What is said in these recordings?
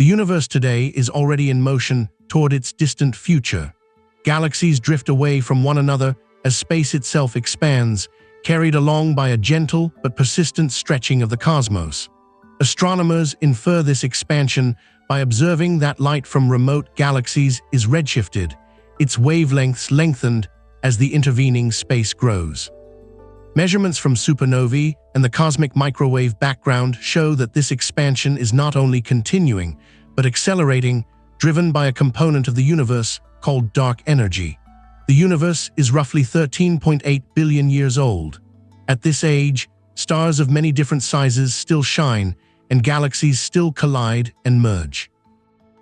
The universe today is already in motion toward its distant future. Galaxies drift away from one another as space itself expands, carried along by a gentle but persistent stretching of the cosmos. Astronomers infer this expansion by observing that light from remote galaxies is redshifted, its wavelengths lengthened as the intervening space grows. Measurements from supernovae and the cosmic microwave background show that this expansion is not only continuing, but accelerating, driven by a component of the universe called dark energy. The universe is roughly 13.8 billion years old. At this age, stars of many different sizes still shine, and galaxies still collide and merge.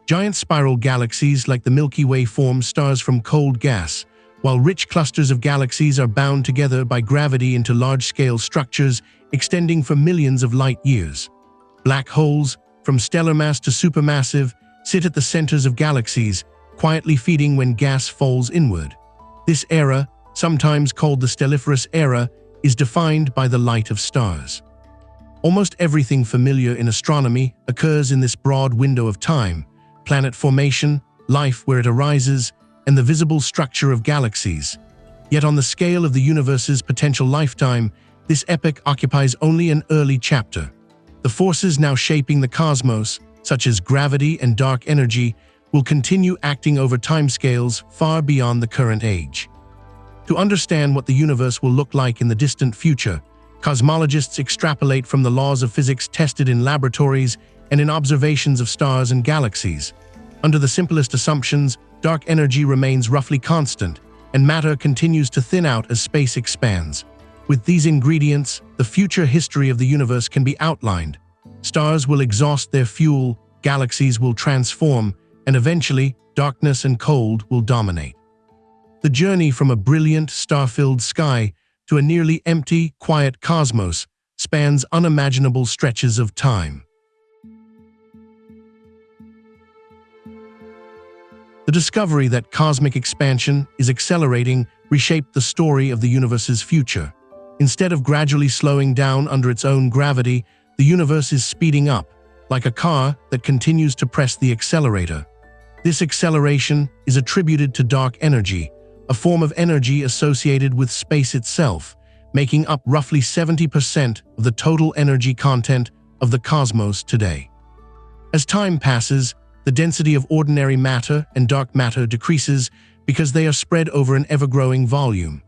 Giant spiral galaxies like the Milky Way form stars from cold gas, while rich clusters of galaxies are bound together by gravity into large-scale structures extending for millions of light years. Black holes, from stellar mass to supermassive, sit at the centers of galaxies, quietly feeding when gas falls inward. This era, sometimes called the Stelliferous Era, is defined by the light of stars. Almost everything familiar in astronomy occurs in this broad window of time: planet formation, life where it arises, and the visible structure of galaxies. Yet on the scale of the universe's potential lifetime, this epoch occupies only an early chapter. The forces now shaping the cosmos, such as gravity and dark energy, will continue acting over timescales far beyond the current age. To understand what the universe will look like in the distant future, cosmologists extrapolate from the laws of physics tested in laboratories and in observations of stars and galaxies. Under the simplest assumptions, dark energy remains roughly constant, and matter continues to thin out as space expands. With these ingredients, the future history of the universe can be outlined. Stars will exhaust their fuel, galaxies will transform, and eventually, darkness and cold will dominate. The journey from a brilliant, star-filled sky to a nearly empty, quiet cosmos spans unimaginable stretches of time. The discovery that cosmic expansion is accelerating reshaped the story of the universe's future. Instead of gradually slowing down under its own gravity, the universe is speeding up, like a car that continues to press the accelerator. This acceleration is attributed to dark energy, a form of energy associated with space itself, making up roughly 70% of the total energy content of the cosmos today. As time passes, the density of ordinary matter and dark matter decreases because they are spread over an ever-growing volume.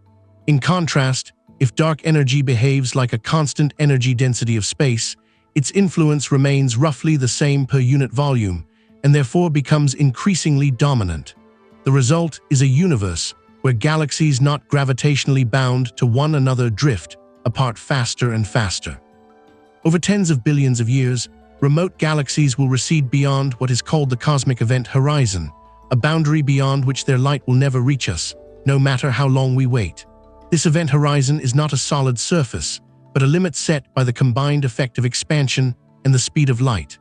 In contrast, if dark energy behaves like a constant energy density of space, its influence remains roughly the same per unit volume, and therefore becomes increasingly dominant. The result is a universe where galaxies not gravitationally bound to one another drift apart faster and faster. Over tens of billions of years, remote galaxies will recede beyond what is called the cosmic event horizon, a boundary beyond which their light will never reach us, no matter how long we wait. This event horizon is not a solid surface, but a limit set by the combined effect of expansion and the speed of light.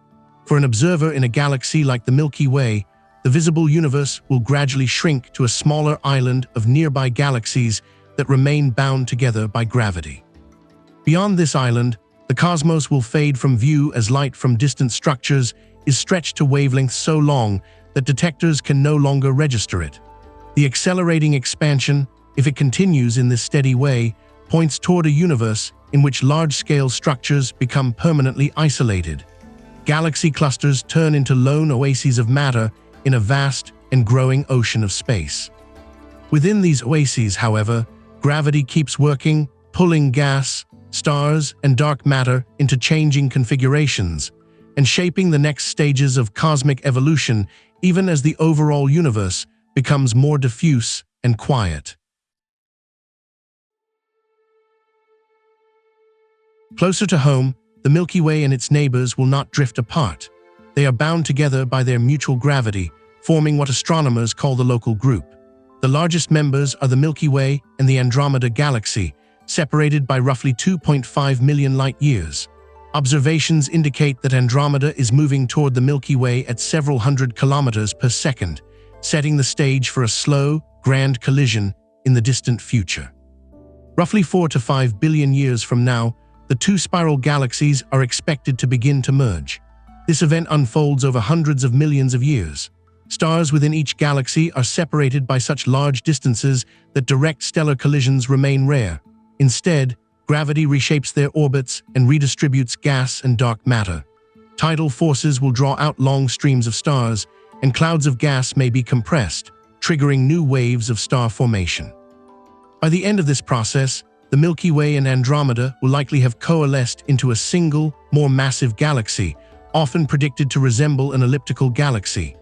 For an observer in a galaxy like the Milky Way, the visible universe will gradually shrink to a smaller island of nearby galaxies that remain bound together by gravity. Beyond this island, the cosmos will fade from view as light from distant structures is stretched to wavelengths so long that detectors can no longer register it. The accelerating expansion, if it continues in this steady way, points toward a universe in which large-scale structures become permanently isolated. Galaxy clusters turn into lone oases of matter in a vast and growing ocean of space. Within these oases, however, gravity keeps working, pulling gas, stars, and dark matter into changing configurations, and shaping the next stages of cosmic evolution even as the overall universe becomes more diffuse and quiet. Closer to home, the Milky Way and its neighbors will not drift apart. They are bound together by their mutual gravity, forming what astronomers call the local group. The largest members are the Milky Way and the Andromeda Galaxy, separated by roughly 2.5 million light-years. Observations indicate that Andromeda is moving toward the Milky Way at several hundred kilometers per second, setting the stage for a slow, grand collision in the distant future. Roughly 4 to 5 billion years from now, the two spiral galaxies are expected to begin to merge. This event unfolds over hundreds of millions of years. Stars within each galaxy are separated by such large distances that direct stellar collisions remain rare. Instead, gravity reshapes their orbits and redistributes gas and dark matter. Tidal forces will draw out long streams of stars, and clouds of gas may be compressed, triggering new waves of star formation. By the end of this process, the Milky Way and Andromeda will likely have coalesced into a single, more massive galaxy, often predicted to resemble an elliptical galaxy.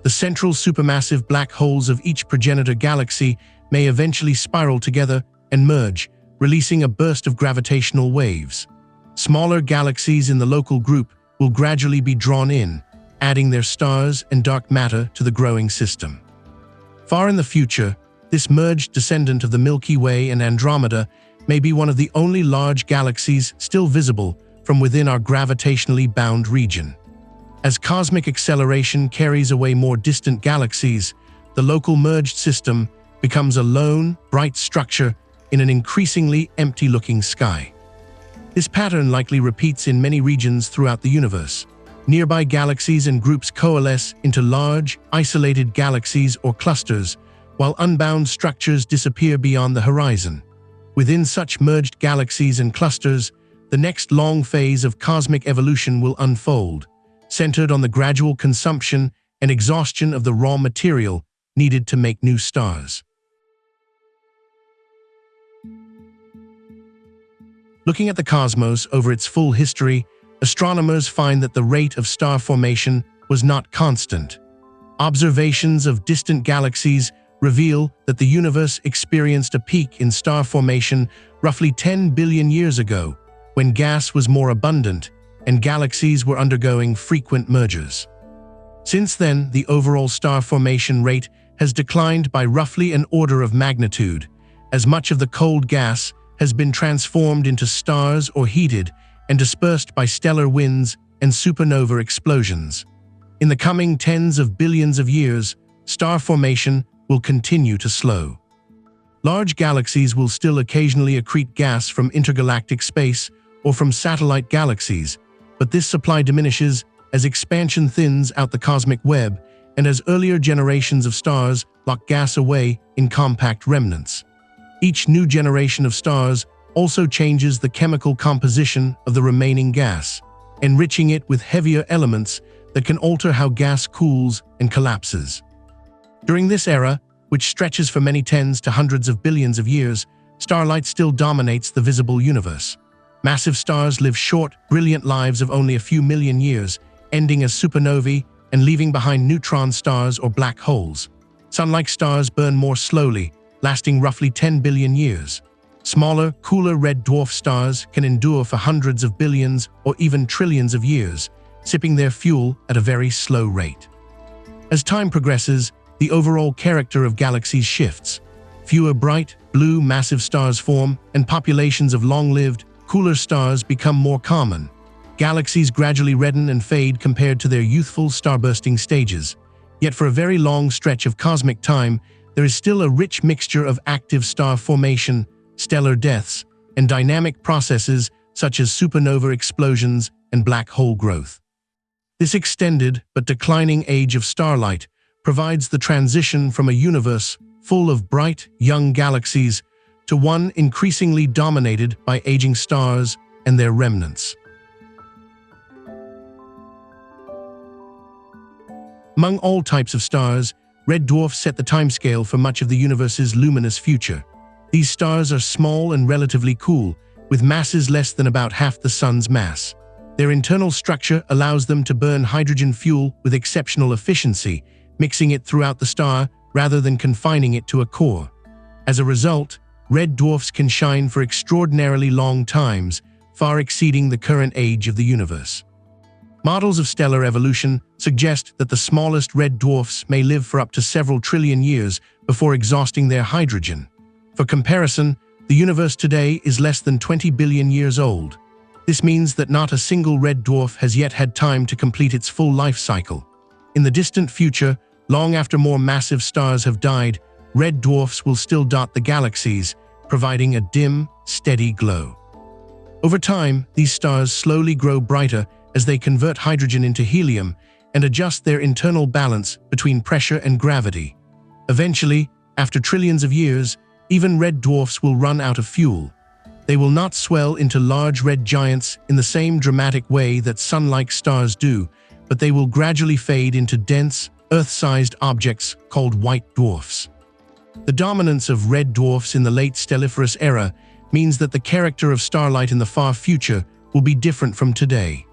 The central supermassive black holes of each progenitor galaxy may eventually spiral together and merge, releasing a burst of gravitational waves. Smaller galaxies in the local group will gradually be drawn in, adding their stars and dark matter to the growing system. Far in the future, this merged descendant of the Milky Way and Andromeda may be one of the only large galaxies still visible from within our gravitationally bound region. As cosmic acceleration carries away more distant galaxies, the local merged system becomes a lone, bright structure in an increasingly empty-looking sky. This pattern likely repeats in many regions throughout the universe. Nearby galaxies and groups coalesce into large, isolated galaxies or clusters, while unbound structures disappear beyond the horizon. Within such merged galaxies and clusters, the next long phase of cosmic evolution will unfold, centered on the gradual consumption and exhaustion of the raw material needed to make new stars. Looking at the cosmos over its full history, astronomers find that the rate of star formation was not constant. Observations of distant galaxies reveal that the universe experienced a peak in star formation roughly 10 billion years ago, when gas was more abundant and galaxies were undergoing frequent mergers. Since then, the overall star formation rate has declined by roughly an order of magnitude, as much of the cold gas has been transformed into stars or heated and dispersed by stellar winds and supernova explosions. In the coming tens of billions of years, star formation will continue to slow. Large galaxies will still occasionally accrete gas from intergalactic space or from satellite galaxies, but this supply diminishes as expansion thins out the cosmic web and as earlier generations of stars lock gas away in compact remnants. Each new generation of stars also changes the chemical composition of the remaining gas, enriching it with heavier elements that can alter how gas cools and collapses. During this era, which stretches for many tens to hundreds of billions of years, starlight still dominates the visible universe. Massive stars live short, brilliant lives of only a few million years, ending as supernovae and leaving behind neutron stars or black holes. Sun-like stars burn more slowly, lasting roughly 10 billion years. Smaller, cooler red dwarf stars can endure for hundreds of billions or even trillions of years, sipping their fuel at a very slow rate. As time progresses, the overall character of galaxies shifts. Fewer bright, blue massive stars form, and populations of long-lived, cooler stars become more common. Galaxies gradually redden and fade compared to their youthful starbursting stages. Yet for a very long stretch of cosmic time, there is still a rich mixture of active star formation, stellar deaths, and dynamic processes such as supernova explosions and black hole growth. This extended but declining age of starlight provides the transition from a universe full of bright, young galaxies to one increasingly dominated by aging stars and their remnants. Among all types of stars, red dwarfs set the timescale for much of the universe's luminous future. These stars are small and relatively cool, with masses less than about half the Sun's mass. Their internal structure allows them to burn hydrogen fuel with exceptional efficiency, mixing it throughout the star rather than confining it to a core. As a result, red dwarfs can shine for extraordinarily long times, far exceeding the current age of the universe. Models of stellar evolution suggest that the smallest red dwarfs may live for up to several trillion years before exhausting their hydrogen. For comparison, the universe today is less than 20 billion years old. This means that not a single red dwarf has yet had time to complete its full life cycle. In the distant future, long after more massive stars have died, red dwarfs will still dot the galaxies, providing a dim, steady glow. Over time, these stars slowly grow brighter as they convert hydrogen into helium and adjust their internal balance between pressure and gravity. Eventually, after trillions of years, even red dwarfs will run out of fuel. They will not swell into large red giants in the same dramatic way that sun-like stars do, but they will gradually fade into dense, Earth-sized objects called white dwarfs. The dominance of red dwarfs in the late Stelliferous era means that the character of starlight in the far future will be different from today.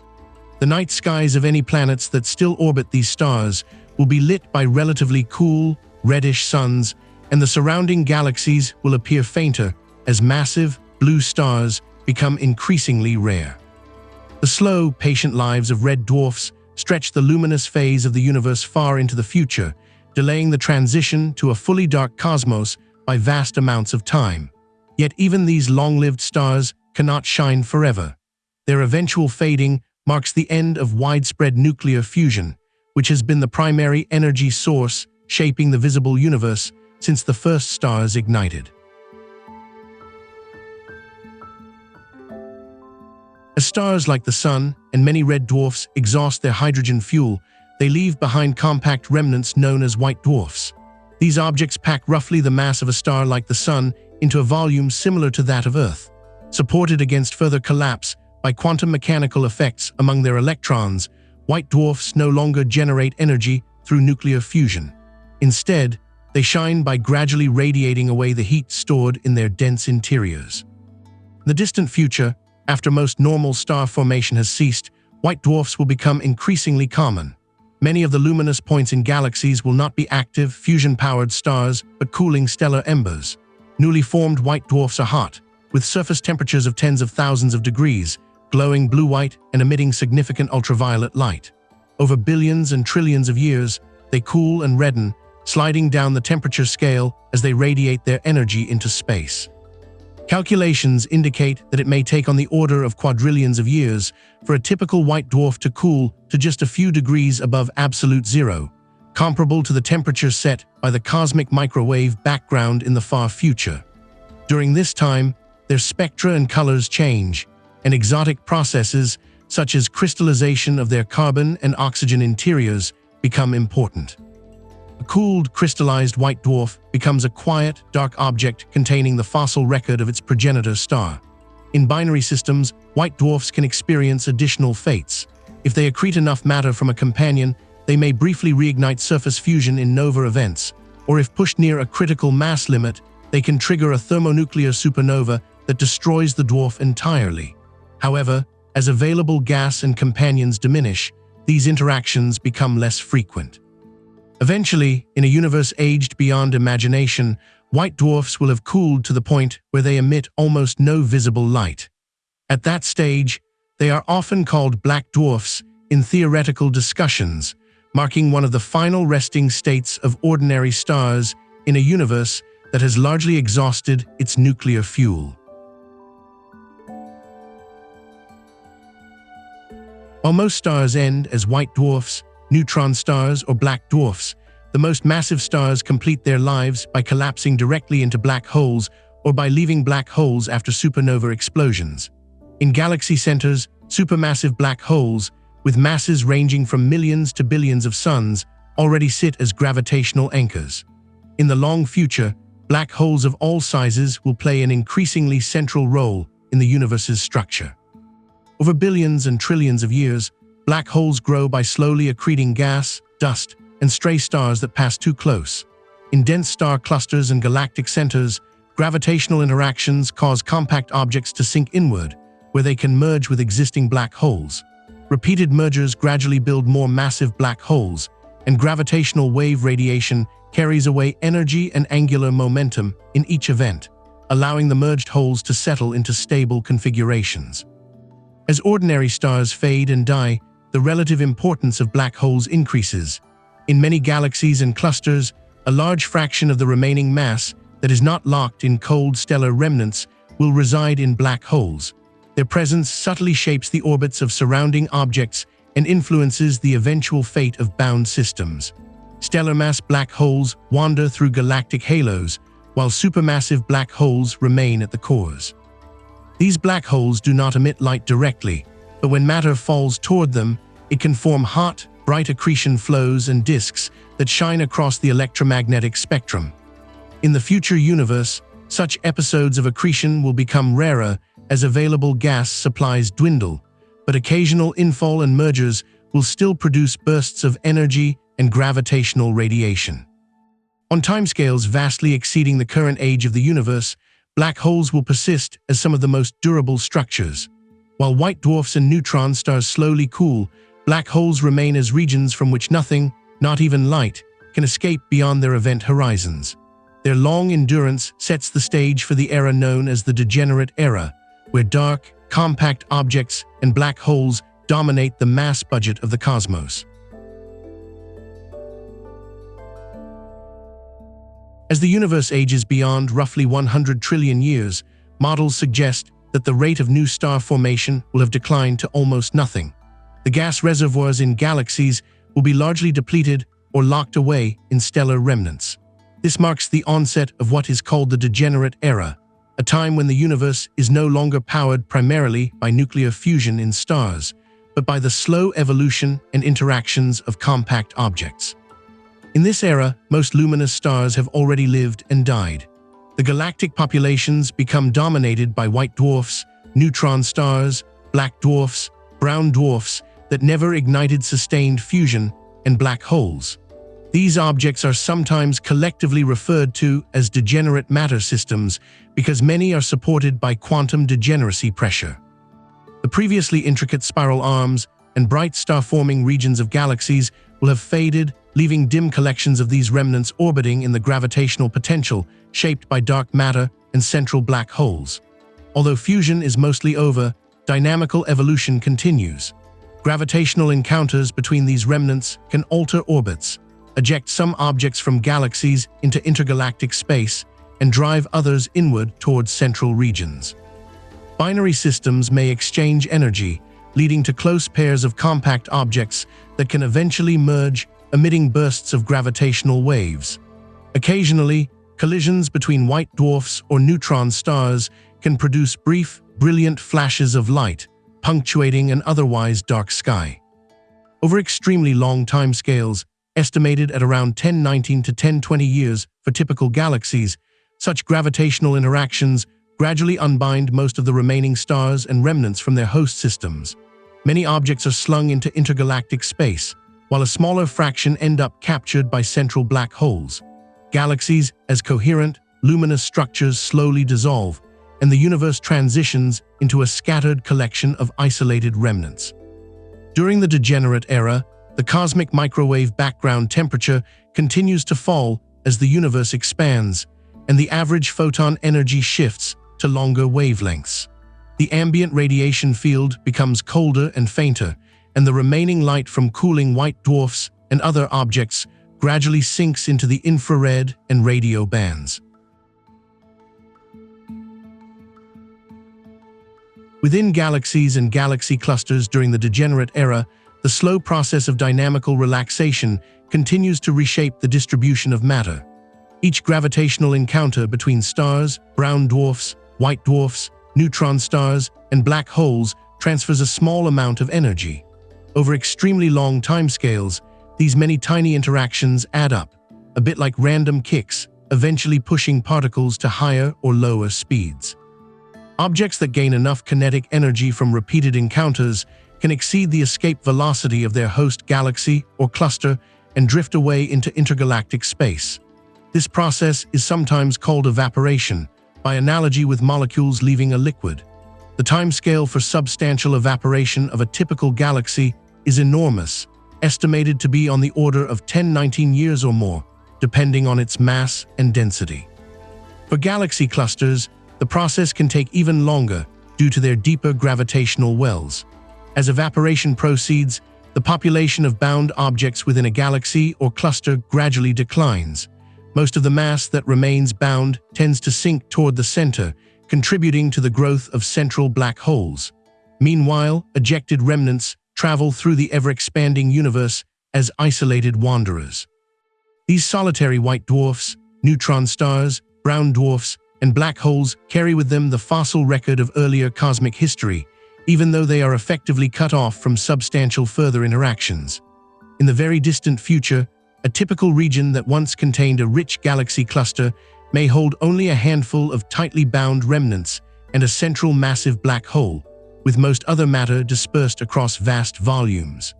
The night skies of any planets that still orbit these stars will be lit by relatively cool, reddish suns, and the surrounding galaxies will appear fainter as massive, blue stars become increasingly rare. The slow, patient lives of red dwarfs stretch the luminous phase of the universe far into the future, delaying the transition to a fully dark cosmos by vast amounts of time. Yet even these long-lived stars cannot shine forever. Their eventual fading marks the end of widespread nuclear fusion, which has been the primary energy source shaping the visible universe since the first stars ignited. As stars like the Sun and many red dwarfs exhaust their hydrogen fuel, they leave behind compact remnants known as white dwarfs. These objects pack roughly the mass of a star like the Sun into a volume similar to that of Earth. Supported against further collapse by quantum mechanical effects among their electrons, white dwarfs no longer generate energy through nuclear fusion. Instead, they shine by gradually radiating away the heat stored in their dense interiors. In the distant future, after most normal star formation has ceased, white dwarfs will become increasingly common. Many of the luminous points in galaxies will not be active, fusion-powered stars, but cooling stellar embers. Newly formed white dwarfs are hot, with surface temperatures of tens of thousands of degrees, glowing blue-white and emitting significant ultraviolet light. Over billions and trillions of years, they cool and redden, sliding down the temperature scale as they radiate their energy into space. Calculations indicate that it may take on the order of quadrillions of years for a typical white dwarf to cool to just a few degrees above absolute zero, comparable to the temperature set by the cosmic microwave background in the far future. During this time, their spectra and colors change, and exotic processes such as crystallization of their carbon and oxygen interiors become important. A cooled, crystallized white dwarf becomes a quiet, dark object containing the fossil record of its progenitor star. In binary systems, white dwarfs can experience additional fates. If they accrete enough matter from a companion, they may briefly reignite surface fusion in nova events, or if pushed near a critical mass limit, they can trigger a thermonuclear supernova that destroys the dwarf entirely. However, as available gas and companions diminish, these interactions become less frequent. Eventually, in a universe aged beyond imagination, white dwarfs will have cooled to the point where they emit almost no visible light. At that stage, they are often called black dwarfs in theoretical discussions, marking one of the final resting states of ordinary stars in a universe that has largely exhausted its nuclear fuel. While most stars end as white dwarfs, neutron stars, or black dwarfs, the most massive stars complete their lives by collapsing directly into black holes or by leaving black holes after supernova explosions. In galaxy centers, supermassive black holes, with masses ranging from millions to billions of suns, already sit as gravitational anchors. In the long future, black holes of all sizes will play an increasingly central role in the universe's structure. Over billions and trillions of years, black holes grow by slowly accreting gas, dust, and stray stars that pass too close. In dense star clusters and galactic centers, gravitational interactions cause compact objects to sink inward, where they can merge with existing black holes. Repeated mergers gradually build more massive black holes, and gravitational wave radiation carries away energy and angular momentum in each event, allowing the merged holes to settle into stable configurations. As ordinary stars fade and die, the relative importance of black holes increases. In many galaxies and clusters, a large fraction of the remaining mass that is not locked in cold stellar remnants will reside in black holes. Their presence subtly shapes the orbits of surrounding objects and influences the eventual fate of bound systems. Stellar mass black holes wander through galactic halos, while supermassive black holes remain at the cores. These black holes do not emit light directly, but when matter falls toward them, it can form hot, bright accretion flows and disks that shine across the electromagnetic spectrum. In the future universe, such episodes of accretion will become rarer as available gas supplies dwindle, but occasional infall and mergers will still produce bursts of energy and gravitational radiation. On timescales vastly exceeding the current age of the universe, black holes will persist as some of the most durable structures. While white dwarfs and neutron stars slowly cool, black holes remain as regions from which nothing, not even light, can escape beyond their event horizons. Their long endurance sets the stage for the era known as the Degenerate Era, where dark, compact objects and black holes dominate the mass budget of the cosmos. As the universe ages beyond roughly 100 trillion years, models suggest that the rate of new star formation will have declined to almost nothing. The gas reservoirs in galaxies will be largely depleted or locked away in stellar remnants. This marks the onset of what is called the Degenerate Era, a time when the universe is no longer powered primarily by nuclear fusion in stars, but by the slow evolution and interactions of compact objects. In this era, most luminous stars have already lived and died. The galactic populations become dominated by white dwarfs, neutron stars, black dwarfs, brown dwarfs that never ignited sustained fusion, and black holes. These objects are sometimes collectively referred to as degenerate matter systems because many are supported by quantum degeneracy pressure. The previously intricate spiral arms and bright star-forming regions of galaxies will have faded, leaving dim collections of these remnants orbiting in the gravitational potential shaped by dark matter and central black holes. Although fusion is mostly over, dynamical evolution continues. Gravitational encounters between these remnants can alter orbits, eject some objects from galaxies into intergalactic space, and drive others inward towards central regions. Binary systems may exchange energy, leading to close pairs of compact objects that can eventually merge, emitting bursts of gravitational waves. Occasionally, collisions between white dwarfs or neutron stars can produce brief, brilliant flashes of light, punctuating an otherwise dark sky. Over extremely long timescales, estimated at around 1019 to 1020 years for typical galaxies, such gravitational interactions gradually unbind most of the remaining stars and remnants from their host systems. Many objects are slung into intergalactic space, while a smaller fraction end up captured by central black holes. Galaxies, as coherent, luminous structures, slowly dissolve, and the universe transitions into a scattered collection of isolated remnants. During the Degenerate Era, the cosmic microwave background temperature continues to fall as the universe expands, and the average photon energy shifts to longer wavelengths. The ambient radiation field becomes colder and fainter, and the remaining light from cooling white dwarfs and other objects gradually sinks into the infrared and radio bands. Within galaxies and galaxy clusters during the Degenerate Era, the slow process of dynamical relaxation continues to reshape the distribution of matter. Each gravitational encounter between stars, brown dwarfs, white dwarfs, neutron stars, and black holes transfers a small amount of energy. Over extremely long timescales, these many tiny interactions add up, a bit like random kicks, eventually pushing particles to higher or lower speeds. Objects that gain enough kinetic energy from repeated encounters can exceed the escape velocity of their host galaxy or cluster and drift away into intergalactic space. This process is sometimes called evaporation, by analogy with molecules leaving a liquid. The timescale for substantial evaporation of a typical galaxy is enormous, estimated to be on the order of 1019 years or more, depending on its mass and density. For galaxy clusters, the process can take even longer due to their deeper gravitational wells. As evaporation proceeds, the population of bound objects within a galaxy or cluster gradually declines. Most of the mass that remains bound tends to sink toward the center, contributing to the growth of central black holes. Meanwhile, ejected remnants travel through the ever-expanding universe as isolated wanderers. These solitary white dwarfs, neutron stars, brown dwarfs, and black holes carry with them the fossil record of earlier cosmic history, even though they are effectively cut off from substantial further interactions. In the very distant future, a typical region that once contained a rich galaxy cluster may hold only a handful of tightly bound remnants and a central massive black hole, with most other matter dispersed across vast volumes.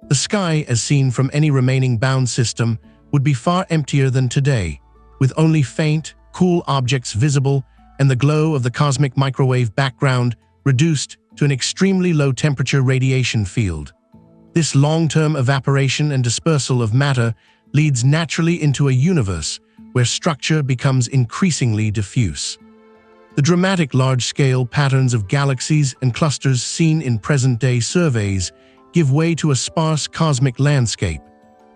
The sky, as seen from any remaining bound system, would be far emptier than today, with only faint, cool objects visible and the glow of the cosmic microwave background reduced to an extremely low-temperature radiation field. This long-term evaporation and dispersal of matter leads naturally into a universe where structure becomes increasingly diffuse. The dramatic large-scale patterns of galaxies and clusters seen in present-day surveys give way to a sparse cosmic landscape,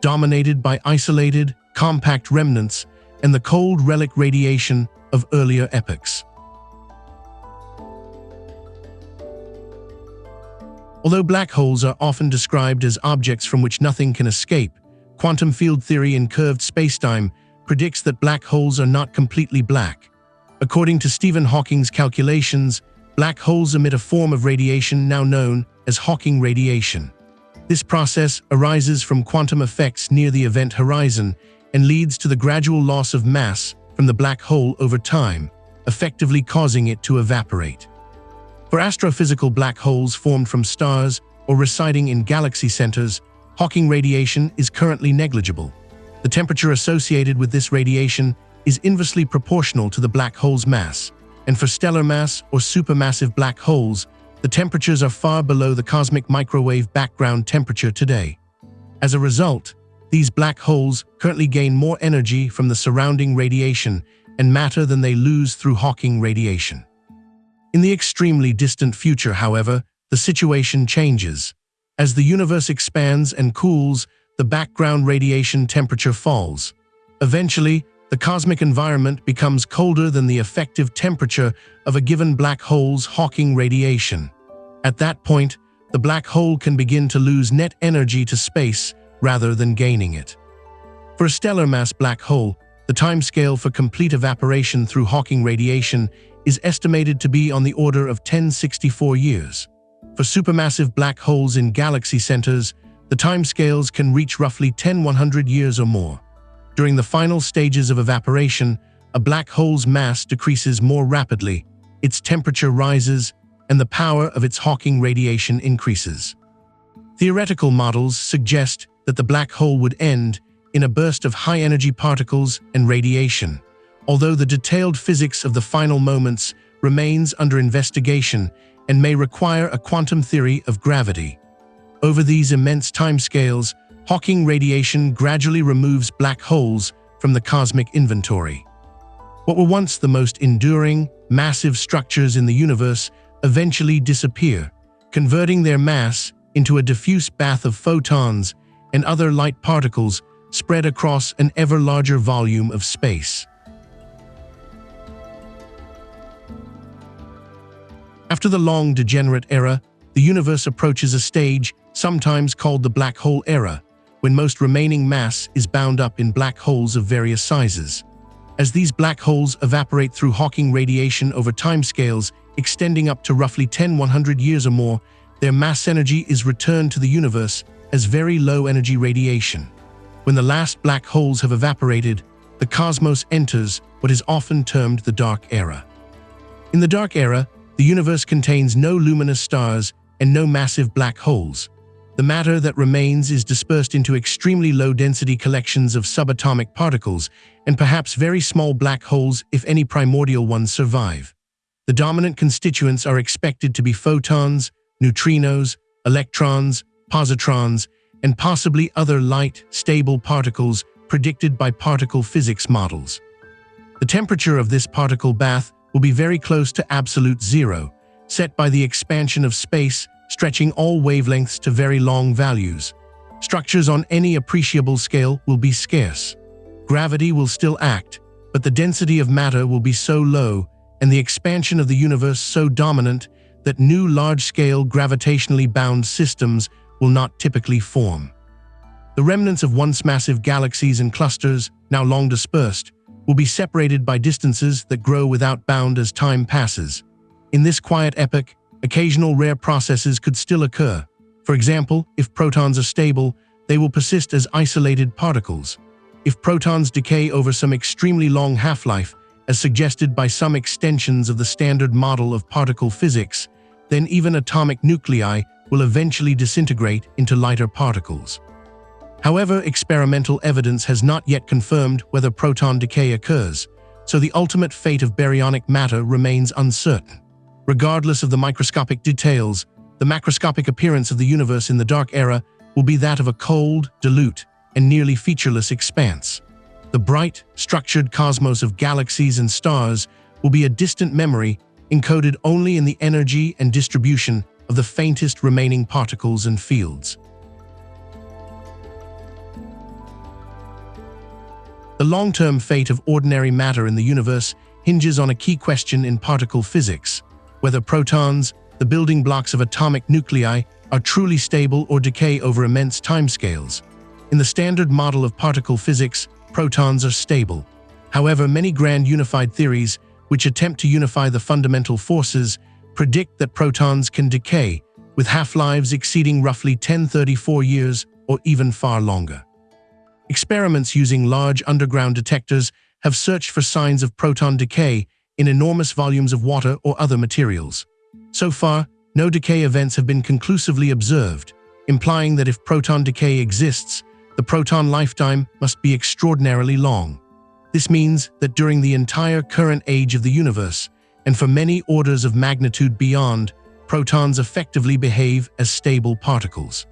dominated by isolated, compact remnants and the cold relic radiation of earlier epochs. Although black holes are often described as objects from which nothing can escape, quantum field theory in curved spacetime predicts that black holes are not completely black. According to Stephen Hawking's calculations, black holes emit a form of radiation now known as Hawking radiation. This process arises from quantum effects near the event horizon and leads to the gradual loss of mass from the black hole over time, effectively causing it to evaporate. For astrophysical black holes formed from stars or residing in galaxy centers, Hawking radiation is currently negligible. The temperature associated with this radiation is inversely proportional to the black hole's mass, and for stellar mass or supermassive black holes, the temperatures are far below the cosmic microwave background temperature today. As a result, these black holes currently gain more energy from the surrounding radiation and matter than they lose through Hawking radiation. In the extremely distant future, however, the situation changes. As the universe expands and cools, the background radiation temperature falls. Eventually, the cosmic environment becomes colder than the effective temperature of a given black hole's Hawking radiation. At that point, the black hole can begin to lose net energy to space rather than gaining it. For a stellar mass black hole, the timescale for complete evaporation through Hawking radiation is estimated to be on the order of 1064 years. For supermassive black holes in galaxy centers, the timescales can reach roughly 100 years or more. During the final stages of evaporation, a black hole's mass decreases more rapidly, its temperature rises, and the power of its Hawking radiation increases. Theoretical models suggest that the black hole would end in a burst of high-energy particles and radiation, although the detailed physics of the final moments remains under investigation and may require a quantum theory of gravity. Over these immense timescales, Hawking radiation gradually removes black holes from the cosmic inventory. What were once the most enduring, massive structures in the universe eventually disappear, converting their mass into a diffuse bath of photons and other light particles spread across an ever larger volume of space. After the long Degenerate Era, the universe approaches a stage sometimes called the black hole era, when most remaining mass is bound up in black holes of various sizes. As these black holes evaporate through Hawking radiation over timescales extending up to roughly 100 years or more, their mass energy is returned to the universe as very low-energy radiation. When the last black holes have evaporated, the cosmos enters what is often termed the Dark Era. In the Dark Era, the universe contains no luminous stars and no massive black holes. The matter that remains is dispersed into extremely low-density collections of subatomic particles and perhaps very small black holes if any primordial ones survive. The dominant constituents are expected to be photons, neutrinos, electrons, positrons, and possibly other light, stable particles predicted by particle physics models. The temperature of this particle bath will be very close to absolute zero, set by the expansion of space, stretching all wavelengths to very long values. Structures on any appreciable scale will be scarce. Gravity will still act, but the density of matter will be so low and the expansion of the universe so dominant that new large-scale gravitationally bound systems will not typically form. The remnants of once massive galaxies and clusters, now long dispersed, will be separated by distances that grow without bound as time passes. In this quiet epoch, occasional rare processes could still occur. For example, if protons are stable, they will persist as isolated particles. If protons decay over some extremely long half-life, as suggested by some extensions of the standard model of particle physics, then even atomic nuclei will eventually disintegrate into lighter particles. However, experimental evidence has not yet confirmed whether proton decay occurs, so the ultimate fate of baryonic matter remains uncertain. Regardless of the microscopic details, the macroscopic appearance of the universe in the dark era will be that of a cold, dilute, and nearly featureless expanse. The bright, structured cosmos of galaxies and stars will be a distant memory encoded only in the energy and distribution of the faintest remaining particles and fields. The long-term fate of ordinary matter in the universe hinges on a key question in particle physics: whether protons, the building blocks of atomic nuclei, are truly stable or decay over immense timescales. In the standard model of particle physics, protons are stable. However, many grand unified theories, which attempt to unify the fundamental forces, predict that protons can decay, with half-lives exceeding roughly 1034 years or even far longer. Experiments using large underground detectors have searched for signs of proton decay in enormous volumes of water or other materials. So far, no decay events have been conclusively observed, implying that if proton decay exists, the proton lifetime must be extraordinarily long. This means that during the entire current age of the universe, and for many orders of magnitude beyond, protons effectively behave as stable particles.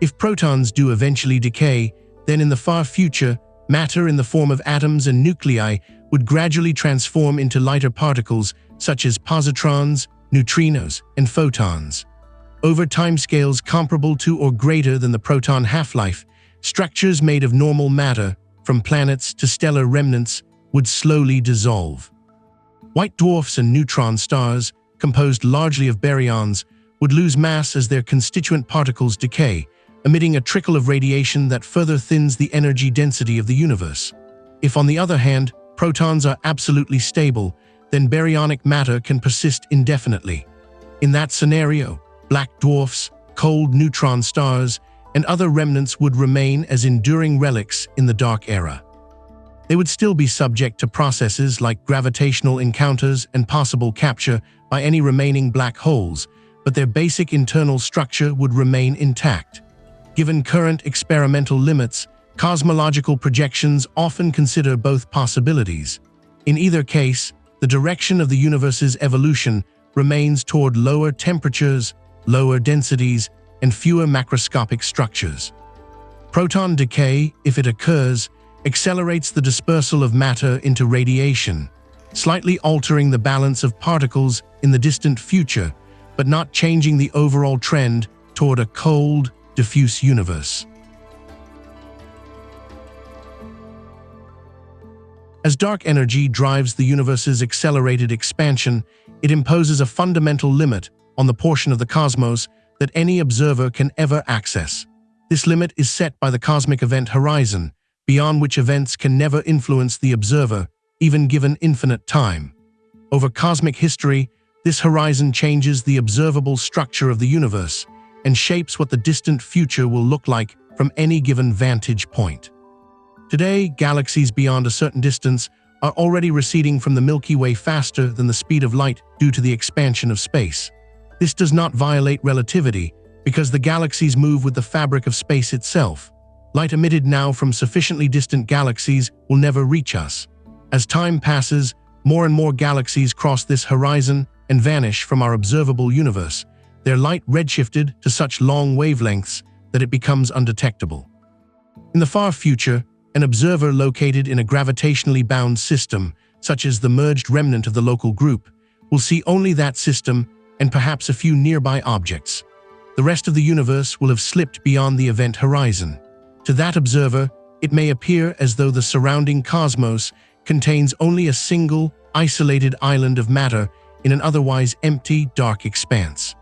If protons do eventually decay, then in the far future, matter in the form of atoms and nuclei would gradually transform into lighter particles such as positrons, neutrinos, and photons. Over timescales comparable to or greater than the proton half-life, structures made of normal matter, from planets to stellar remnants, would slowly dissolve. White dwarfs and neutron stars, composed largely of baryons, would lose mass as their constituent particles decay, emitting a trickle of radiation that further thins the energy density of the universe. If, on the other hand, protons are absolutely stable, then baryonic matter can persist indefinitely. In that scenario, black dwarfs, cold neutron stars, and other remnants would remain as enduring relics in the dark era. They would still be subject to processes like gravitational encounters and possible capture by any remaining black holes, but their basic internal structure would remain intact. Given current experimental limits, cosmological projections often consider both possibilities. In either case, the direction of the universe's evolution remains toward lower temperatures, lower densities, and fewer macroscopic structures. Proton decay, if it occurs, accelerates the dispersal of matter into radiation, slightly altering the balance of particles in the distant future, but not changing the overall trend toward a cold, diffuse universe. As dark energy drives the universe's accelerated expansion, it imposes a fundamental limit on the portion of the cosmos that any observer can ever access. This limit is set by the cosmic event horizon, beyond which events can never influence the observer, even given infinite time. Over cosmic history, this horizon changes the observable structure of the universe and shapes what the distant future will look like from any given vantage point. Today, galaxies beyond a certain distance are already receding from the Milky Way faster than the speed of light due to the expansion of space. This does not violate relativity because the galaxies move with the fabric of space itself. Light emitted now from sufficiently distant galaxies will never reach us. As time passes, more and more galaxies cross this horizon and vanish from our observable universe, their light redshifted to such long wavelengths that it becomes undetectable. In the far future, an observer located in a gravitationally bound system, such as the merged remnant of the local group, will see only that system and perhaps a few nearby objects. The rest of the universe will have slipped beyond the event horizon. To that observer, it may appear as though the surrounding cosmos contains only a single, isolated island of matter in an otherwise empty, dark expanse.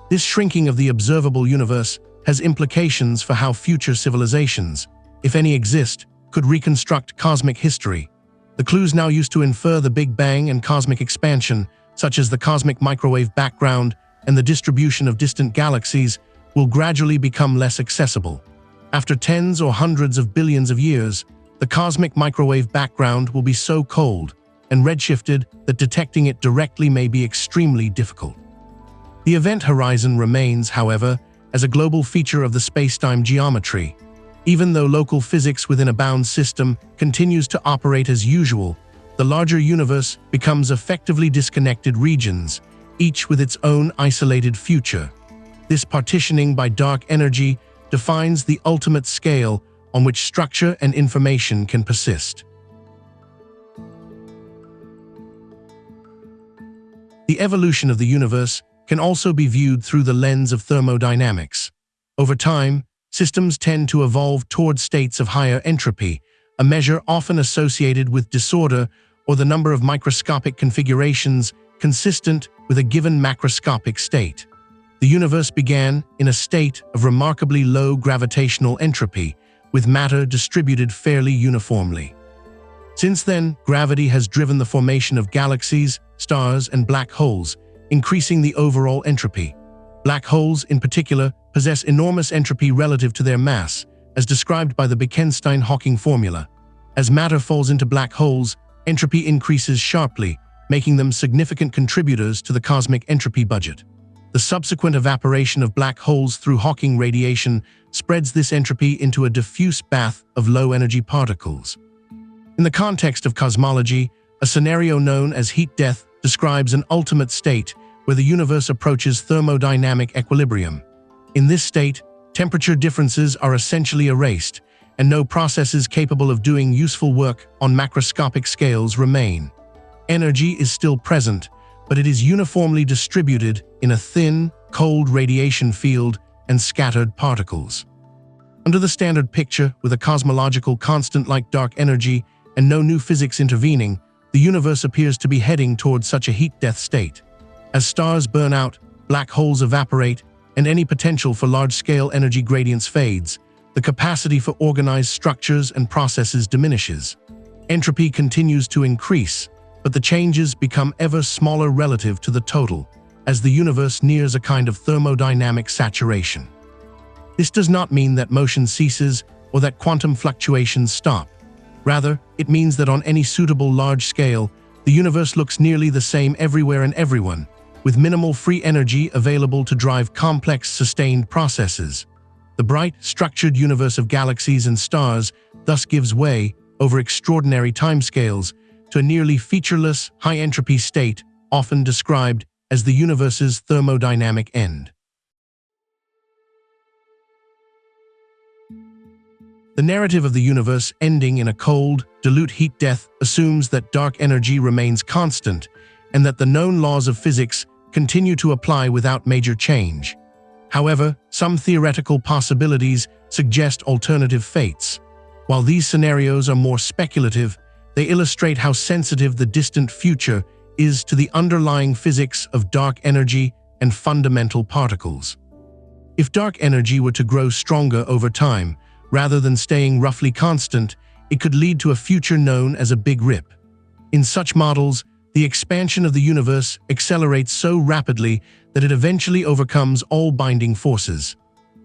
This shrinking of the observable universe has implications for how future civilizations, if any exist, could reconstruct cosmic history. The clues now used to infer the Big Bang and cosmic expansion, such as the cosmic microwave background and the distribution of distant galaxies, will gradually become less accessible. After tens or hundreds of billions of years, the cosmic microwave background will be so cold and redshifted that detecting it directly may be extremely difficult. The event horizon remains, however, as a global feature of the spacetime geometry. Even though local physics within a bound system continues to operate as usual, the larger universe becomes effectively disconnected regions, each with its own isolated future. This partitioning by dark energy defines the ultimate scale on which structure and information can persist. The evolution of the universe can also be viewed through the lens of thermodynamics. Over time, systems tend to evolve toward states of higher entropy, a measure often associated with disorder or the number of microscopic configurations consistent with a given macroscopic state. The universe began in a state of remarkably low gravitational entropy, with matter distributed fairly uniformly. Since then, gravity has driven the formation of galaxies, stars, and black holes, increasing the overall entropy. Black holes, in particular, possess enormous entropy relative to their mass, as described by the Bekenstein-Hawking formula. As matter falls into black holes, entropy increases sharply, making them significant contributors to the cosmic entropy budget. The subsequent evaporation of black holes through Hawking radiation spreads this entropy into a diffuse bath of low-energy particles. In the context of cosmology, a scenario known as heat death describes an ultimate state where the universe approaches thermodynamic equilibrium. In this state, temperature differences are essentially erased, and no processes capable of doing useful work on macroscopic scales remain. Energy is still present, but it is uniformly distributed in a thin, cold radiation field and scattered particles. Under the standard picture, with a cosmological constant like dark energy and no new physics intervening, the universe appears to be heading towards such a heat-death state. As stars burn out, black holes evaporate, and any potential for large-scale energy gradients fades, the capacity for organized structures and processes diminishes. Entropy continues to increase, but the changes become ever smaller relative to the total, as the universe nears a kind of thermodynamic saturation. This does not mean that motion ceases or that quantum fluctuations stop. Rather, it means that on any suitable large scale, the universe looks nearly the same everywhere and everyone, with minimal free energy available to drive complex, sustained processes. The bright, structured universe of galaxies and stars thus gives way, over extraordinary timescales, to a nearly featureless, high-entropy state, often described as the universe's thermodynamic end. The narrative of the universe ending in a cold, dilute heat death assumes that dark energy remains constant and that the known laws of physics continue to apply without major change. However, some theoretical possibilities suggest alternative fates. While these scenarios are more speculative, they illustrate how sensitive the distant future is to the underlying physics of dark energy and fundamental particles. If dark energy were to grow stronger over time, rather than staying roughly constant, it could lead to a future known as a Big Rip. In such models, the expansion of the universe accelerates so rapidly that it eventually overcomes all binding forces.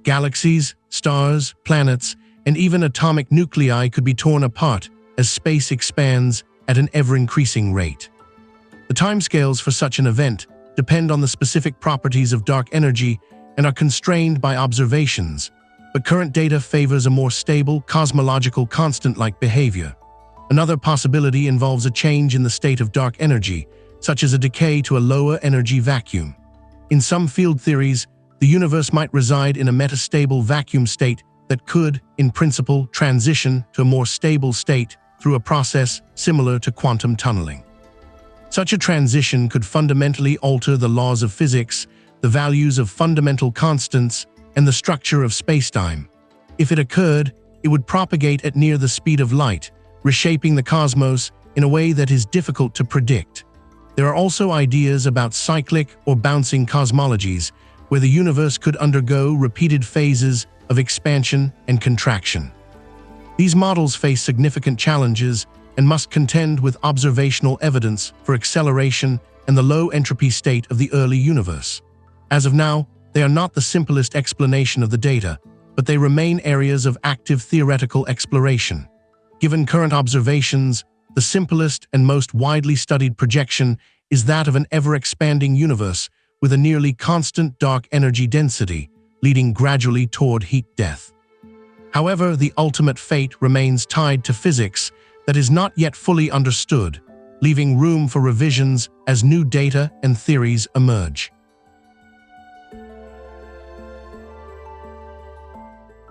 Galaxies, stars, planets, and even atomic nuclei could be torn apart as space expands at an ever-increasing rate. The timescales for such an event depend on the specific properties of dark energy and are constrained by observations, but current data favors a more stable, cosmological constant-like behavior. Another possibility involves a change in the state of dark energy, such as a decay to a lower energy vacuum. In some field theories, the universe might reside in a metastable vacuum state that could, in principle, transition to a more stable state through a process similar to quantum tunneling. Such a transition could fundamentally alter the laws of physics, the values of fundamental constants, and the structure of spacetime. If it occurred, it would propagate at near the speed of light, reshaping the cosmos in a way that is difficult to predict. There are also ideas about cyclic or bouncing cosmologies, where the universe could undergo repeated phases of expansion and contraction. These models face significant challenges and must contend with observational evidence for acceleration and the low entropy state of the early universe. As of now, they are not the simplest explanation of the data, but they remain areas of active theoretical exploration. Given current observations, the simplest and most widely studied projection is that of an ever-expanding universe with a nearly constant dark energy density, leading gradually toward heat death. However, the ultimate fate remains tied to physics that is not yet fully understood, leaving room for revisions as new data and theories emerge.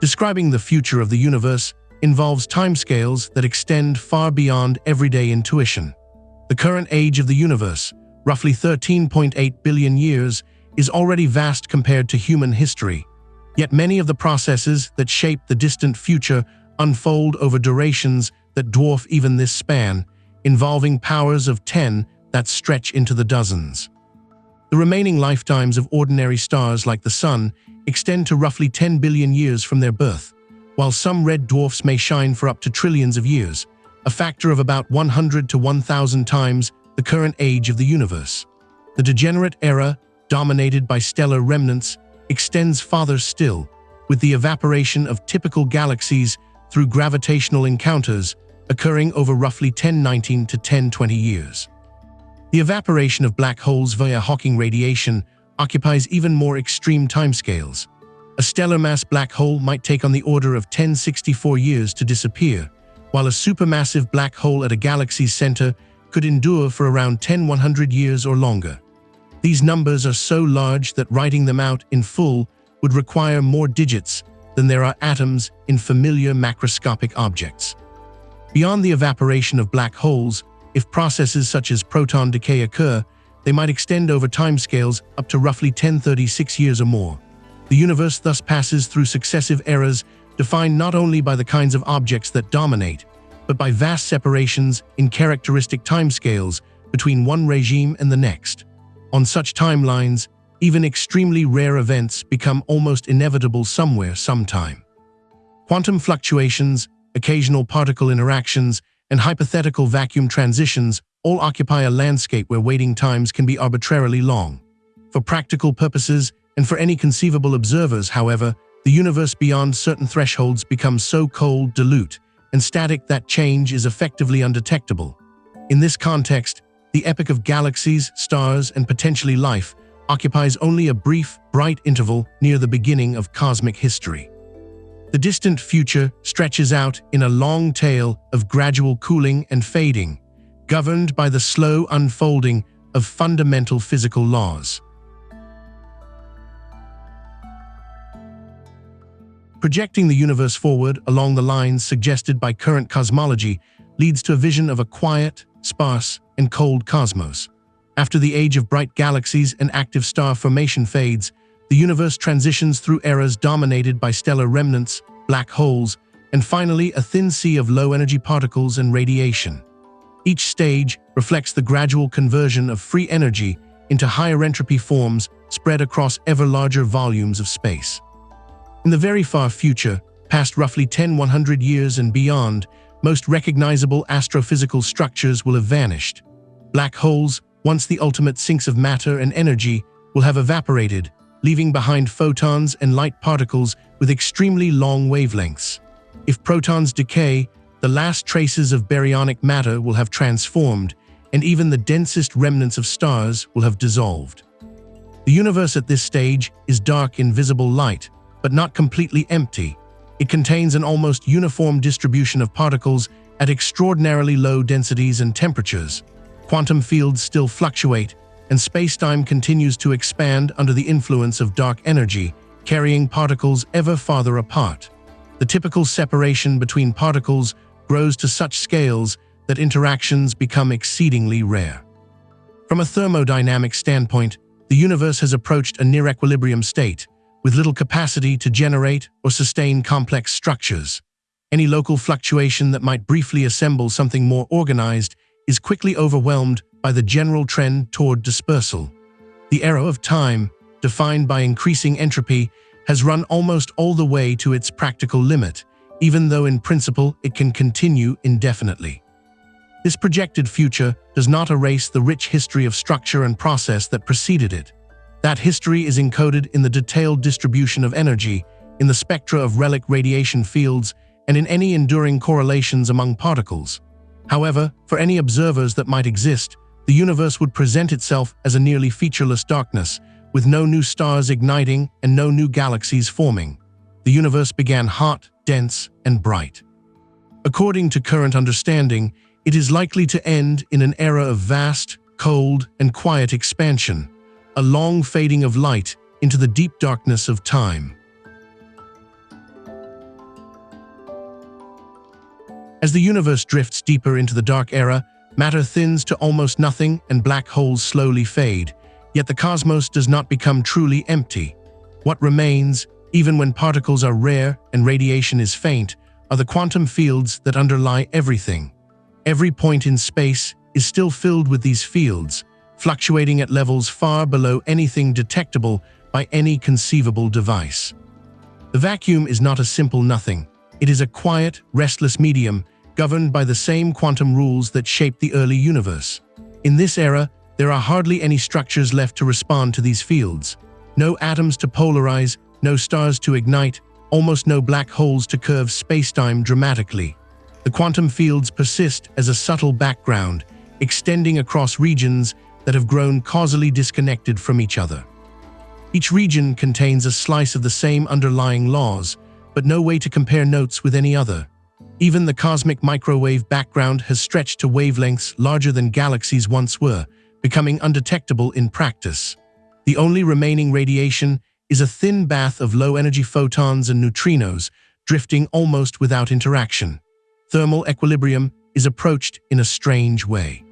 Describing the future of the universe involves timescales that extend far beyond everyday intuition. The current age of the universe, roughly 13.8 billion years, is already vast compared to human history. Yet many of the processes that shape the distant future unfold over durations that dwarf even this span, involving powers of 10 that stretch into the dozens. The remaining lifetimes of ordinary stars like the Sun extend to roughly 10 billion years from their birth, while some red dwarfs may shine for up to trillions of years, a factor of about 100 to 1,000 times the current age of the universe. The Degenerate Era, dominated by stellar remnants, extends farther still, with the evaporation of typical galaxies through gravitational encounters occurring over roughly 1019 to 1020 years. The evaporation of black holes via Hawking radiation occupies even more extreme timescales. A stellar mass black hole might take on the order of 1064 years to disappear, while a supermassive black hole at a galaxy's center could endure for around 10-100 years or longer. These numbers are so large that writing them out in full would require more digits than there are atoms in familiar macroscopic objects. Beyond the evaporation of black holes, if processes such as proton decay occur, they might extend over timescales up to roughly 1036 years or more. The universe thus passes through successive eras defined not only by the kinds of objects that dominate, but by vast separations in characteristic timescales between one regime and the next. On such timelines, even extremely rare events become almost inevitable somewhere, sometime. Quantum fluctuations, occasional particle interactions, and hypothetical vacuum transitions all occupy a landscape where waiting times can be arbitrarily long. For practical purposes and for any conceivable observers, however, the universe beyond certain thresholds becomes so cold, dilute, and static that change is effectively undetectable. In this context, the epoch of galaxies, stars, and potentially life occupies only a brief, bright interval near the beginning of cosmic history. The distant future stretches out in a long tail of gradual cooling and fading, governed by the slow unfolding of fundamental physical laws. Projecting the universe forward along the lines suggested by current cosmology leads to a vision of a quiet, sparse, and cold cosmos. After the age of bright galaxies and active star formation fades, the universe transitions through eras dominated by stellar remnants, black holes, and finally a thin sea of low-energy particles and radiation. Each stage reflects the gradual conversion of free energy into higher entropy forms spread across ever larger volumes of space. In the very far future, past roughly 10-100 years and beyond, most recognizable astrophysical structures will have vanished. Black holes, once the ultimate sinks of matter and energy, will have evaporated, leaving behind photons and light particles with extremely long wavelengths. If protons decay, the last traces of baryonic matter will have transformed, and even the densest remnants of stars will have dissolved. The universe at this stage is dark in visible light, but not completely empty. It contains an almost uniform distribution of particles at extraordinarily low densities and temperatures. Quantum fields still fluctuate, and space-time continues to expand under the influence of dark energy, carrying particles ever farther apart. The typical separation between particles grows to such scales that interactions become exceedingly rare. From a thermodynamic standpoint, the universe has approached a near-equilibrium state, with little capacity to generate or sustain complex structures. Any local fluctuation that might briefly assemble something more organized is quickly overwhelmed by the general trend toward dispersal. The era of time, defined by increasing entropy, has run almost all the way to its practical limit, even though in principle it can continue indefinitely. This projected future does not erase the rich history of structure and process that preceded it. That history is encoded in the detailed distribution of energy, in the spectra of relic radiation fields, and in any enduring correlations among particles. However, for any observers that might exist, the universe would present itself as a nearly featureless darkness, with no new stars igniting and no new galaxies forming. The universe began hot, dense, and bright. According to current understanding, it is likely to end in an era of vast, cold, and quiet expansion, a long fading of light into the deep darkness of time. As the universe drifts deeper into the dark era, matter thins to almost nothing and black holes slowly fade, yet the cosmos does not become truly empty. What remains, even when particles are rare and radiation is faint, are the quantum fields that underlie everything. Every point in space is still filled with these fields, fluctuating at levels far below anything detectable by any conceivable device. The vacuum is not a simple nothing. It is a quiet, restless medium governed by the same quantum rules that shaped the early universe. In this era, there are hardly any structures left to respond to these fields. No atoms to polarize, no stars to ignite, almost no black holes to curve spacetime dramatically. The quantum fields persist as a subtle background, extending across regions that have grown causally disconnected from each other. Each region contains a slice of the same underlying laws, but no way to compare notes with any other. Even the cosmic microwave background has stretched to wavelengths larger than galaxies once were, becoming undetectable in practice. The only remaining radiation is a thin bath of low-energy photons and neutrinos, drifting almost without interaction. Thermal equilibrium is approached in a strange way.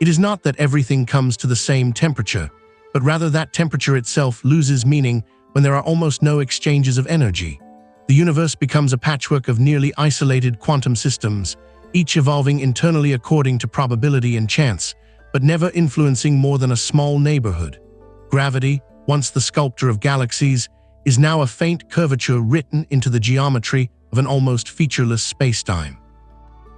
It is not that everything comes to the same temperature, but rather that temperature itself loses meaning when there are almost no exchanges of energy. The universe becomes a patchwork of nearly isolated quantum systems, each evolving internally according to probability and chance, but never influencing more than a small neighborhood. Gravity, once the sculptor of galaxies, is now a faint curvature written into the geometry of an almost featureless spacetime.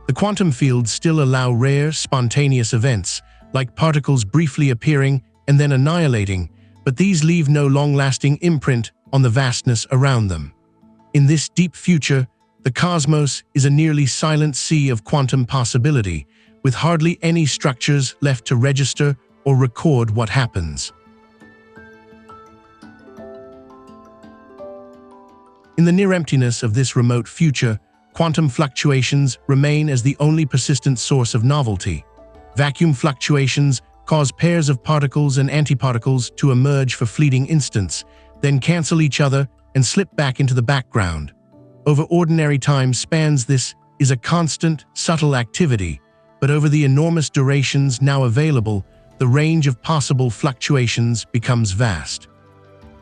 The quantum fields still allow rare, spontaneous events, like particles briefly appearing and then annihilating, but these leave no long-lasting imprint on the vastness around them. In this deep future, the cosmos is a nearly silent sea of quantum possibility, with hardly any structures left to register or record what happens. In the near emptiness of this remote future, quantum fluctuations remain as the only persistent source of novelty. Vacuum fluctuations cause pairs of particles and antiparticles to emerge for fleeting instants, then cancel each other and slip back into the background. Over ordinary time spans, this is a constant, subtle activity, but over the enormous durations now available, the range of possible fluctuations becomes vast.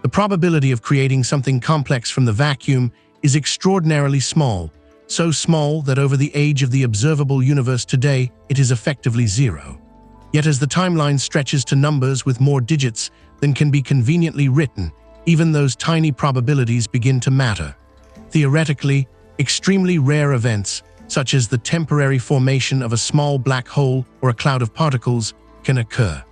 The probability of creating something complex from the vacuum is extraordinarily small, so small that over the age of the observable universe today, it is effectively zero. Yet as the timeline stretches to numbers with more digits than can be conveniently written, even those tiny probabilities begin to matter. Theoretically, extremely rare events, such as the temporary formation of a small black hole or a cloud of particles, can occur.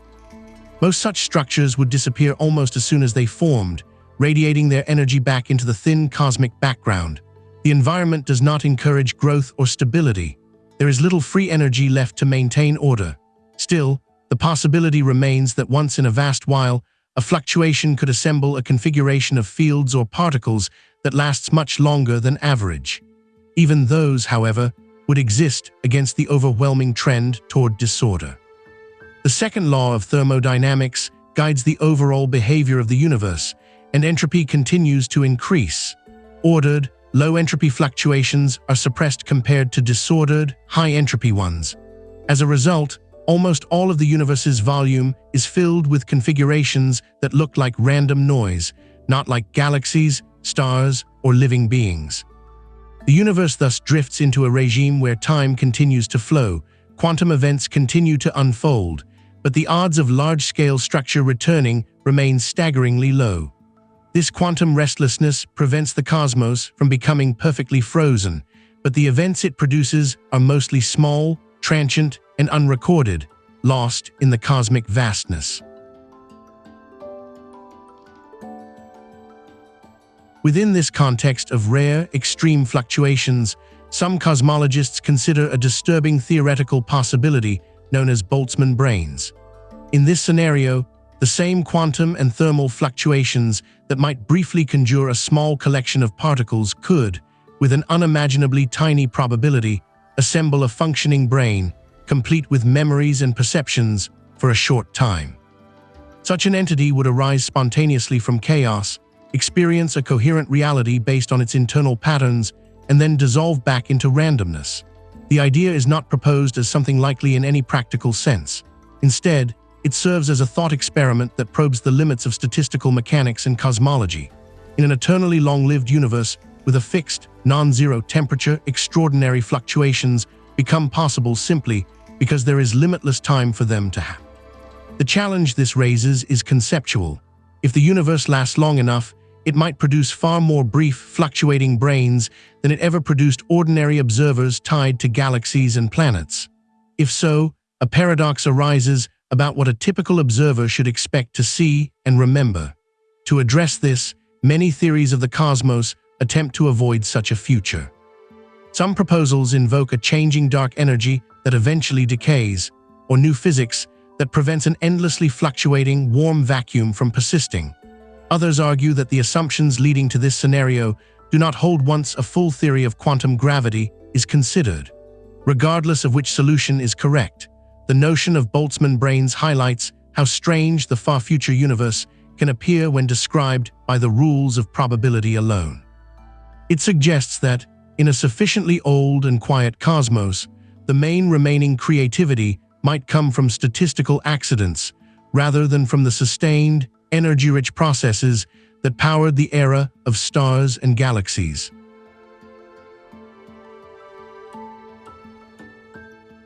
Most such structures would disappear almost as soon as they formed, radiating their energy back into the thin cosmic background. The environment does not encourage growth or stability. There is little free energy left to maintain order. Still, the possibility remains that once in a vast while, a fluctuation could assemble a configuration of fields or particles that lasts much longer than average. Even those, however, would exist against the overwhelming trend toward disorder. The second law of thermodynamics guides the overall behavior of the universe, and entropy continues to increase. Ordered, low-entropy fluctuations are suppressed compared to disordered, high-entropy ones. As a result, almost all of the universe's volume is filled with configurations that look like random noise, not like galaxies, stars, or living beings. The universe thus drifts into a regime where time continues to flow, quantum events continue to unfold, but the odds of large-scale structure returning remain staggeringly low. This quantum restlessness prevents the cosmos from becoming perfectly frozen, but the events it produces are mostly small, transient and unrecorded, lost in the cosmic vastness. Within this context of rare, extreme fluctuations, some cosmologists consider a disturbing theoretical possibility known as Boltzmann brains. In this scenario, the same quantum and thermal fluctuations that might briefly conjure a small collection of particles could, with an unimaginably tiny probability, assemble a functioning brain, complete with memories and perceptions, for a short time. Such an entity would arise spontaneously from chaos, experience a coherent reality based on its internal patterns, and then dissolve back into randomness. The idea is not proposed as something likely in any practical sense. Instead, it serves as a thought experiment that probes the limits of statistical mechanics and cosmology. In an eternally long-lived universe with a fixed, non-zero temperature, extraordinary fluctuations become possible simply because there is limitless time for them to happen. The challenge this raises is conceptual. If the universe lasts long enough, it might produce far more brief, fluctuating brains than it ever produced ordinary observers tied to galaxies and planets. If so, a paradox arises about what a typical observer should expect to see and remember. To address this, many theories of the cosmos attempt to avoid such a future. Some proposals invoke a changing dark energy that eventually decays, or new physics that prevents an endlessly fluctuating warm vacuum from persisting. Others argue that the assumptions leading to this scenario do not hold once a full theory of quantum gravity is considered. Regardless of which solution is correct, the notion of Boltzmann brains highlights how strange the far future universe can appear when described by the rules of probability alone. It suggests that, in a sufficiently old and quiet cosmos, the main remaining creativity might come from statistical accidents rather than from the sustained, energy-rich processes that powered the era of stars and galaxies.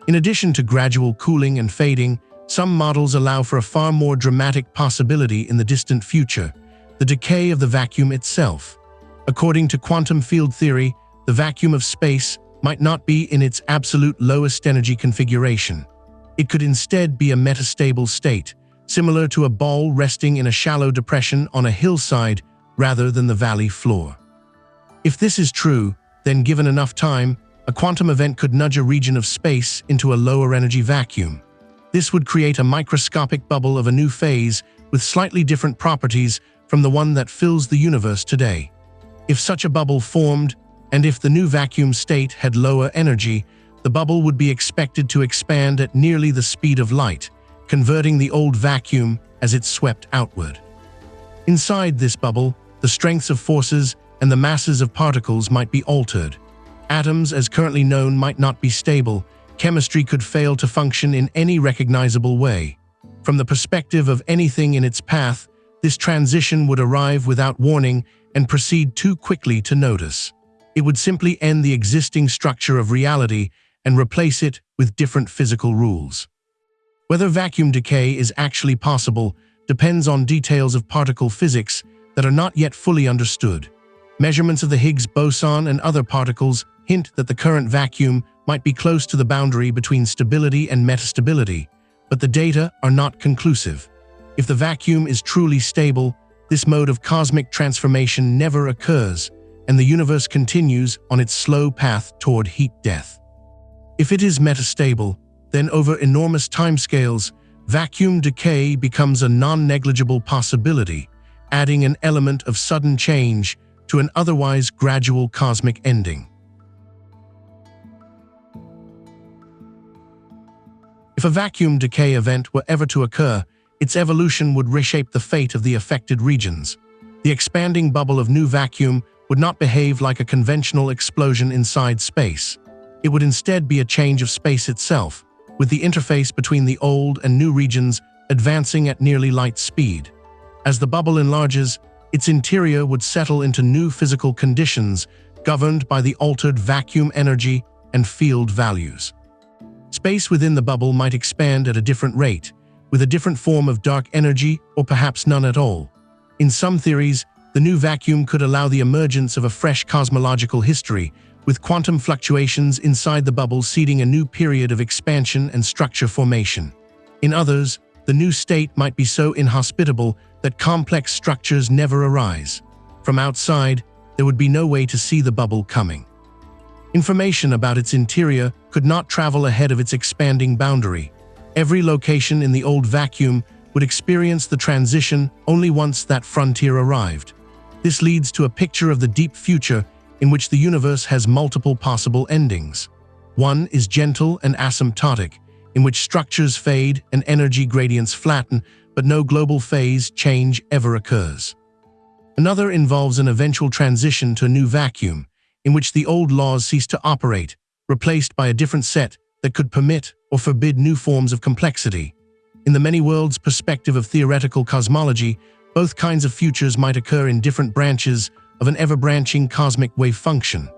In addition to gradual cooling and fading, some models allow for a far more dramatic possibility in the distant future: the decay of the vacuum itself. According to quantum field theory, the vacuum of space might not be in its absolute lowest energy configuration. It could instead be a metastable state, similar to a ball resting in a shallow depression on a hillside rather than the valley floor. If this is true, then given enough time, a quantum event could nudge a region of space into a lower energy vacuum. This would create a microscopic bubble of a new phase with slightly different properties from the one that fills the universe today. If such a bubble formed, and if the new vacuum state had lower energy, the bubble would be expected to expand at nearly the speed of light, converting the old vacuum as it swept outward. Inside this bubble, the strengths of forces and the masses of particles might be altered. Atoms, as currently known, might not be stable. Chemistry could fail to function in any recognizable way. From the perspective of anything in its path, this transition would arrive without warning and proceed too quickly to notice. It would simply end the existing structure of reality and replace it with different physical rules. Whether vacuum decay is actually possible depends on details of particle physics that are not yet fully understood. Measurements of the Higgs boson and other particles hint that the current vacuum might be close to the boundary between stability and metastability, but the data are not conclusive. If the vacuum is truly stable, this mode of cosmic transformation never occurs, and the universe continues on its slow path toward heat death. If it is metastable, then over enormous timescales, vacuum decay becomes a non-negligible possibility, adding an element of sudden change to an otherwise gradual cosmic ending. If a vacuum decay event were ever to occur, its evolution would reshape the fate of the affected regions. The expanding bubble of new vacuum would not behave like a conventional explosion inside space. It would instead be a change of space itself, with the interface between the old and new regions advancing at nearly light speed. As the bubble enlarges, its interior would settle into new physical conditions governed by the altered vacuum energy and field values. Space within the bubble might expand at a different rate, with a different form of dark energy or perhaps none at all. In some theories, the new vacuum could allow the emergence of a fresh cosmological history, with quantum fluctuations inside the bubble seeding a new period of expansion and structure formation. In others, the new state might be so inhospitable that complex structures never arise. From outside, there would be no way to see the bubble coming. Information about its interior could not travel ahead of its expanding boundary. Every location in the old vacuum would experience the transition only once that frontier arrived. This leads to a picture of the deep future in which the universe has multiple possible endings. One is gentle and asymptotic, in which structures fade and energy gradients flatten, but no global phase change ever occurs. Another involves an eventual transition to a new vacuum, in which the old laws cease to operate, replaced by a different set that could permit or forbid new forms of complexity. In the many worlds perspective of theoretical cosmology, both kinds of futures might occur in different branches of an ever-branching cosmic wave function.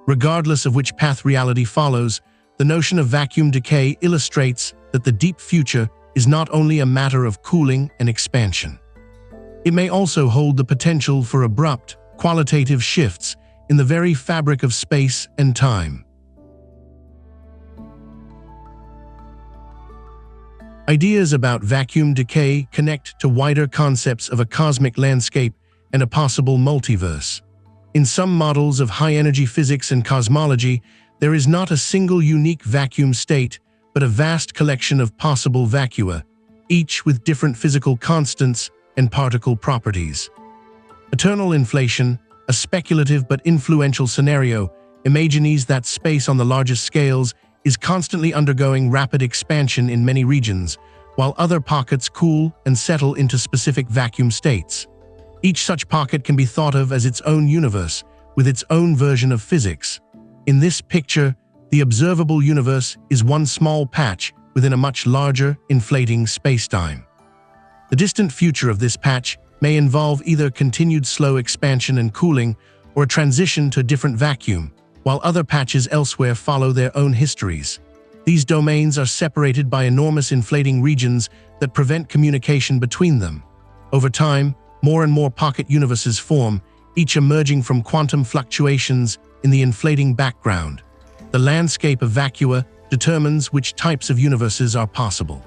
Regardless of which path reality follows, the notion of vacuum decay illustrates that the deep future is not only a matter of cooling and expansion. It may also hold the potential for abrupt, qualitative shifts in the very fabric of space and time. Ideas about vacuum decay connect to wider concepts of a cosmic landscape and a possible multiverse. In some models of high-energy physics and cosmology, there is not a single unique vacuum state, but a vast collection of possible vacua, each with different physical constants and particle properties. Eternal inflation, a speculative but influential scenario, imagines that space on the largest scales is constantly undergoing rapid expansion in many regions, while other pockets cool and settle into specific vacuum states. Each such pocket can be thought of as its own universe, with its own version of physics. In this picture, the observable universe is one small patch within a much larger, inflating spacetime. The distant future of this patch may involve either continued slow expansion and cooling or a transition to a different vacuum, while other patches elsewhere follow their own histories. These domains are separated by enormous inflating regions that prevent communication between them. Over time, more and more pocket universes form, each emerging from quantum fluctuations in the inflating background. The landscape of vacua determines which types of universes are possible.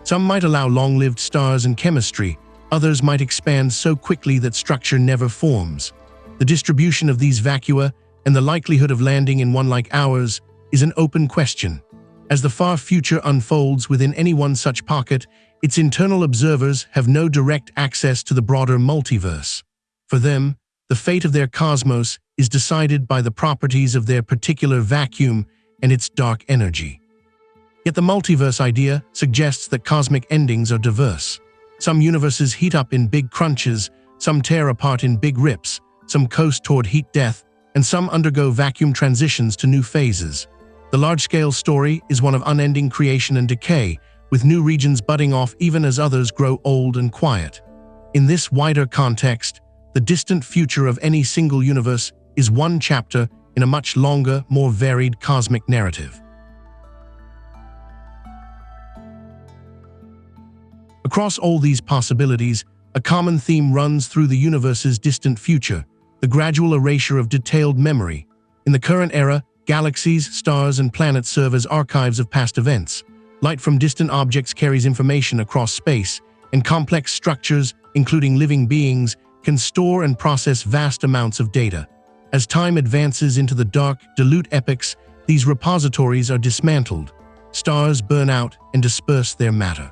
Some might allow long-lived stars and chemistry, others might expand so quickly that structure never forms. The distribution of these vacua and the likelihood of landing in one like ours is an open question. As the far future unfolds within any one such pocket, its internal observers have no direct access to the broader multiverse. For them, the fate of their cosmos is decided by the properties of their particular vacuum and its dark energy. Yet the multiverse idea suggests that cosmic endings are diverse. Some universes heat up in big crunches, some tear apart in big rips, some coast toward heat death, and some undergo vacuum transitions to new phases. The large-scale story is one of unending creation and decay, with new regions budding off even as others grow old and quiet. In this wider context, the distant future of any single universe is one chapter in a much longer, more varied cosmic narrative. Across all these possibilities, a common theme runs through the universe's distant future: the gradual erasure of detailed memory. In the current era, galaxies, stars, and planets serve as archives of past events. Light from distant objects carries information across space, and complex structures, including living beings, can store and process vast amounts of data. As time advances into the dark, dilute epochs, these repositories are dismantled. Stars burn out and disperse their matter.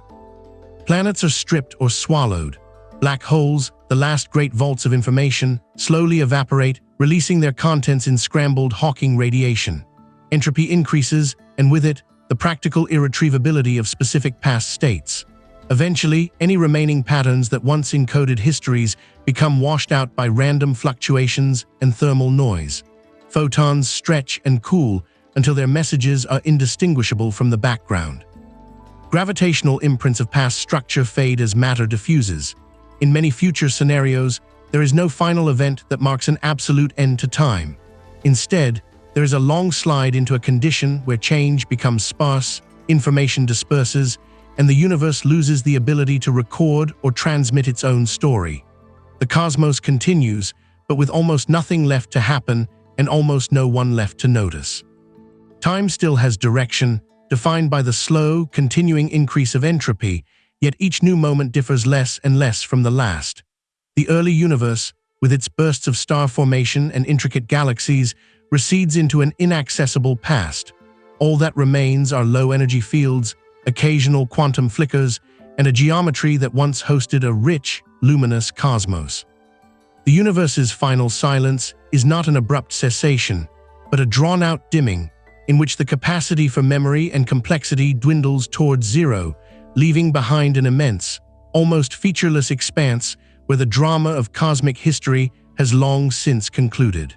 Planets are stripped or swallowed. Black holes, the last great vaults of information, slowly evaporate, releasing their contents in scrambled Hawking radiation. Entropy increases, and with it, the practical irretrievability of specific past states. Eventually, any remaining patterns that once encoded histories become washed out by random fluctuations and thermal noise. Photons stretch and cool until their messages are indistinguishable from the background. Gravitational imprints of past structure fade as matter diffuses. In many future scenarios, there is no final event that marks an absolute end to time. Instead, there is a long slide into a condition where change becomes sparse, information disperses, and the universe loses the ability to record or transmit its own story. The cosmos continues, but with almost nothing left to happen and almost no one left to notice. Time still has direction, defined by the slow, continuing increase of entropy, yet each new moment differs less and less from the last. The early universe, with its bursts of star formation and intricate galaxies, recedes into an inaccessible past. All that remains are low-energy fields, occasional quantum flickers, and a geometry that once hosted a rich, luminous cosmos. The universe's final silence is not an abrupt cessation, but a drawn-out dimming, in which the capacity for memory and complexity dwindles towards zero, leaving behind an immense, almost featureless expanse where the drama of cosmic history has long since concluded.